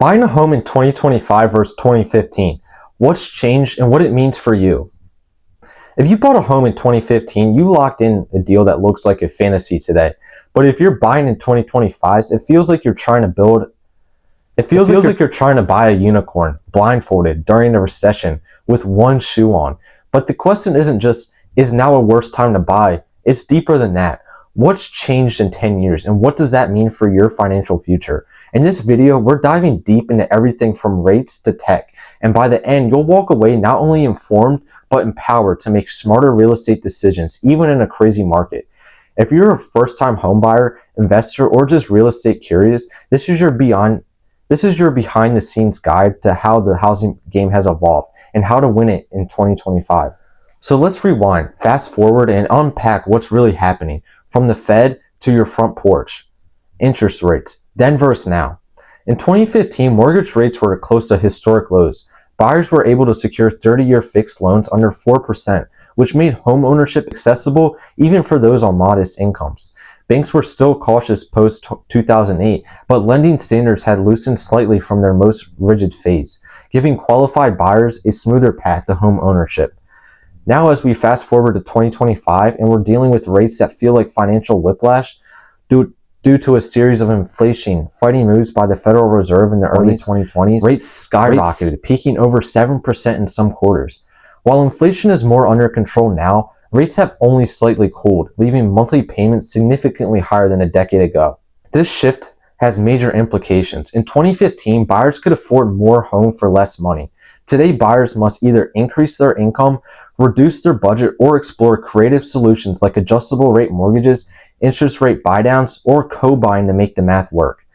Buying a home in 2025 versus 2015, what's changed and what it means for you? If you bought a home in 2015, you locked in a deal that looks like a fantasy today. But if you're buying in 2025, it feels like you're trying to buy a unicorn blindfolded during a recession with one shoe on. But the question isn't just, is now a worse time to buy? It's deeper than that. What's changed in 10 years and what does that mean for your financial future? In this video, we're diving deep into everything from rates to tech. And by the end, you'll walk away not only informed, but empowered to make smarter real estate decisions, even in a crazy market. If you're a first-time homebuyer, investor, or just real estate curious, this is your behind the scenes guide to how the housing game has evolved and how to win it in 2025. So let's rewind, fast forward, and unpack what's really happening from the Fed to your front porch. Interest rates, then versus now. In 2015, mortgage rates were close to historic lows. Buyers were able to secure 30-year fixed loans under 4%, which made home ownership accessible even for those on modest incomes. Banks were still cautious post-2008, but lending standards had loosened slightly from their most rigid phase, giving qualified buyers a smoother path to home ownership. Now, as we fast forward to 2025 and we're dealing with rates that feel like financial whiplash due to a series of inflation fighting moves by the Federal Reserve in the early 2020s, rates skyrocketed, peaking over 7% in some quarters. While inflation is more under control now, rates have only slightly cooled, leaving monthly payments significantly higher than a decade ago. This shift has major implications. In 2015, buyers could afford more home for less money. Today, buyers must either increase their income, reduce their budget, or explore creative solutions like adjustable rate mortgages, interest rate buydowns, or co-buying to make the math work.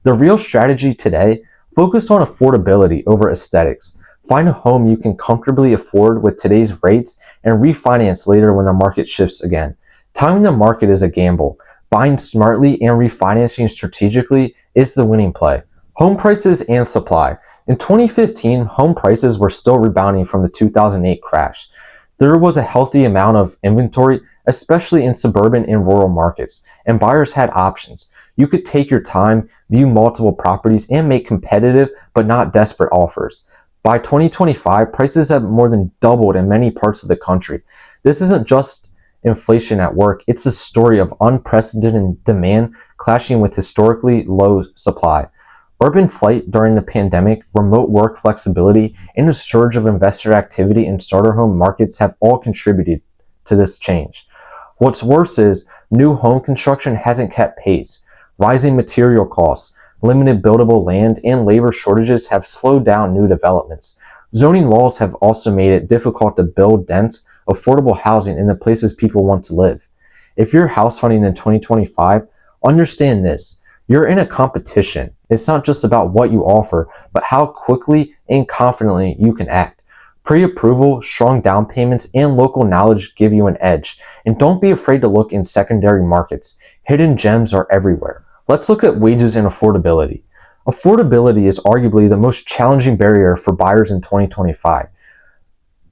The real strategy today, focus on affordability over aesthetics. Find a home you can comfortably afford with today's rates and refinance later when the market shifts again. Timing the market is a gamble. Buying smartly and refinancing strategically is the winning play. Home prices and supply. In 2015, home prices were still rebounding from the 2008 crash. There was a healthy amount of inventory, especially in suburban and rural markets, and buyers had options. You could take your time, view multiple properties, and make competitive but not desperate offers. By 2025, prices have more than doubled in many parts of the country. This isn't just inflation at work, it's a story of unprecedented demand clashing with historically low supply. Urban flight during the pandemic, remote work flexibility, and a surge of investor activity in starter home markets have all contributed to this change. What's worse is new home construction hasn't kept pace. Rising material costs, limited buildable land, and labor shortages have slowed down new developments. Zoning laws have also made it difficult to build dense, affordable housing in the places people want to live. If you're house hunting in 2025, understand this. You're in a competition. It's not just about what you offer, but how quickly and confidently you can act. Pre-approval, strong down payments, and local knowledge give you an edge. And don't be afraid to look in secondary markets. Hidden gems are everywhere. Let's look at wages and affordability. Affordability is arguably the most challenging barrier for buyers in 2025.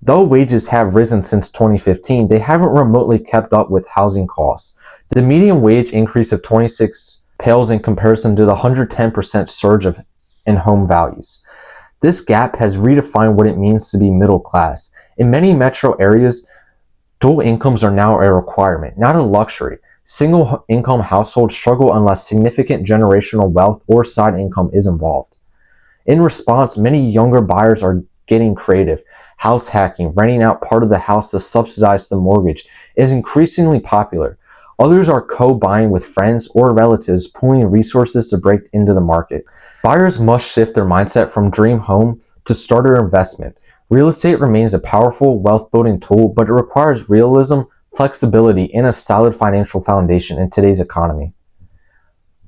Though wages have risen since 2015, they haven't remotely kept up with housing costs. The median wage increase of 26 pales in comparison to the 110% surge in home values. This gap has redefined what it means to be middle class. In many metro areas, dual incomes are now a requirement, not a luxury. Single income households struggle unless significant generational wealth or side income is involved. In response, many younger buyers are getting creative. House hacking, renting out part of the house to subsidize the mortgage, is increasingly popular. Others are co-buying with friends or relatives, pooling resources to break into the market. Buyers must shift their mindset from dream home to starter investment. Real estate remains a powerful wealth-building tool, but it requires realism, flexibility, and a solid financial foundation in today's economy.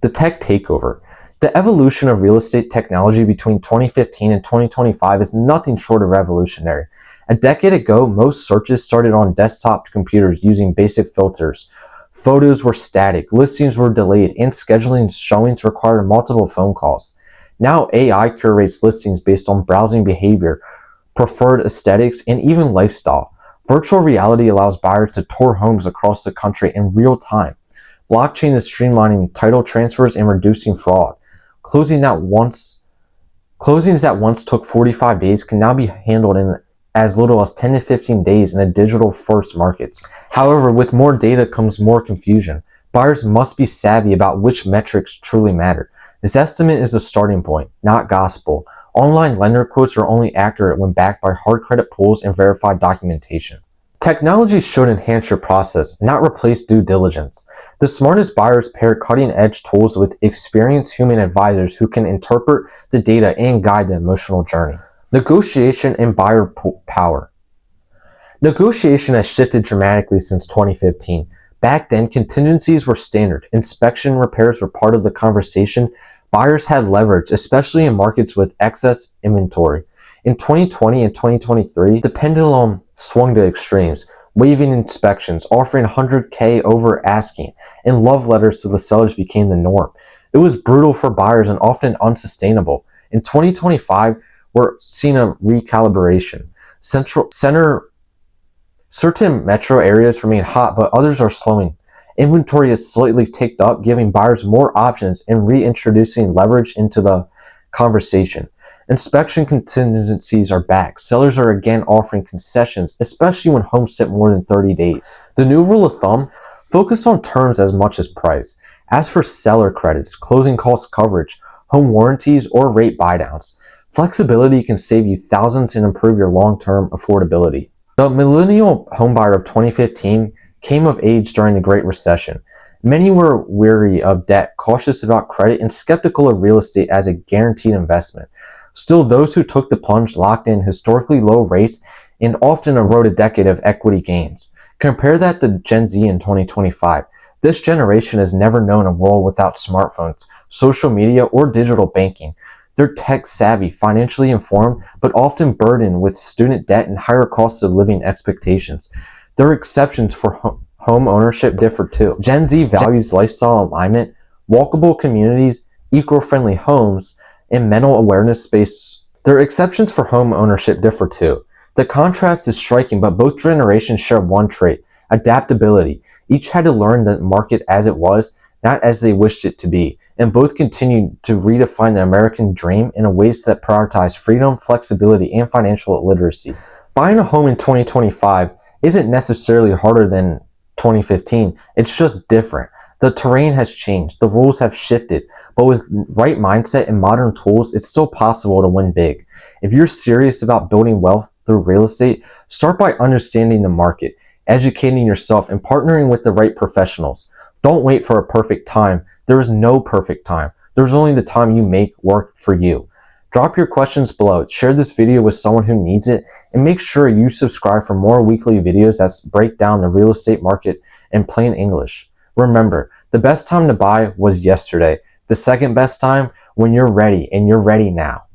The tech takeover. The evolution of real estate technology between 2015 and 2025 is nothing short of revolutionary. A decade ago, most searches started on desktop computers using basic filters. Photos were static, listings were delayed, and scheduling showings required multiple phone calls. Now AI curates listings based on browsing behavior, preferred aesthetics, and even lifestyle. Virtual reality allows buyers to tour homes across the country in real time. Blockchain is streamlining title transfers and reducing fraud, closing that once Closings that once took 45 days can now be handled in as little as 10 to 15 days in a digital-first markets. However, with more data comes more confusion. Buyers must be savvy about which metrics truly matter. This estimate is a starting point, not gospel. Online lender quotes are only accurate when backed by hard credit pulls and verified documentation. Technology should enhance your process, not replace due diligence. The smartest buyers pair cutting-edge tools with experienced human advisors who can interpret the data and guide the emotional journey. Negotiation and buyer power. Negotiation has shifted dramatically since 2015. Back then, contingencies were standard. Inspection repairs were part of the conversation. Buyers had leverage, especially in markets with excess inventory. In 2020 and 2023, the pendulum swung to extremes, waiving inspections, offering $100K over asking, and love letters to the sellers became the norm. It was brutal for buyers and often unsustainable. In 2025, we're seeing a recalibration. Certain metro areas remain hot, but others are slowing. Inventory is slightly ticked up, giving buyers more options and reintroducing leverage into the conversation. Inspection contingencies are back. Sellers are again offering concessions, especially when homes sit more than 30 days. The new rule of thumb: focus on terms as much as price. As for seller credits, closing cost coverage, home warranties, or rate buydowns, flexibility can save you thousands and improve your long-term affordability. The millennial homebuyer of 2015 came of age during the Great Recession. Many were weary of debt, cautious about credit, and skeptical of real estate as a guaranteed investment. Still, those who took the plunge locked in historically low rates and often erode a decade of equity gains. Compare that to Gen Z in 2025. This generation has never known a world without smartphones, social media, or digital banking. They're tech savvy, financially informed, but often burdened with student debt and higher costs of living expectations. Their exceptions for home ownership differ too. Gen Z values lifestyle alignment, walkable communities, eco-friendly homes, and mental awareness space. Their exceptions for home ownership differ too. The contrast is striking, but both generations share one trait: adaptability. Each had to learn the market as it was, not as they wished it to be, and both continued to redefine the American dream in ways that prioritize freedom, flexibility, and financial literacy. Buying a home in 2025 isn't necessarily harder than 2015, it's just different. The terrain has changed, the rules have shifted, but with right mindset and modern tools, it's still possible to win big. If you're serious about building wealth through real estate, start by understanding the market, educating yourself, and partnering with the right professionals. Don't wait for a perfect time. There is no perfect time. There's only the time you make work for you. Drop your questions below, share this video with someone who needs it, and make sure you subscribe for more weekly videos that break down the real estate market in plain English. Remember, the best time to buy was yesterday. The second best time, when you're ready, and you're ready now.